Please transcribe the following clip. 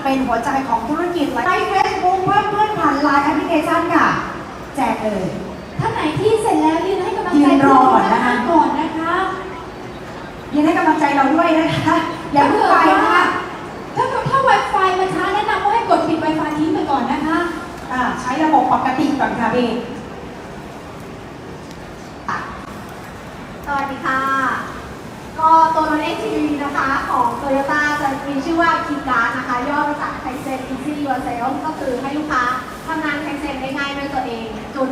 เป็นหัวใจของธุรกิจในเฟซบุ๊กเพื่อนๆผ่านไลน์แอปพลิเคชันค่ะแจกเลยท่านไหนที่เสร็จแล้วยืนให้กำลังใจ ยืนรอก่อนนะคะ ก่อนนะคะยืนให้กำลังใจเราด้วยนะคะอย่าเพิ่งไปนะคะถ้า Wi-Fi มันช้าแนะนำว่าให้กดปิด Wi-Fi ทิ้งไปก่อนนะคะใช้ระบบปกติก่อนค่ะพี่สวัสดีค่ะก็ตัวรถ AGV นะคะของ Toyota จะมีชื่อว่า Keycard นะคะย่อมาจาก Kaizen Easy Yourself ก็คือให้ลูกค้าทำงาน Kaizen ได้ง่ายด้วยตัวเองจุด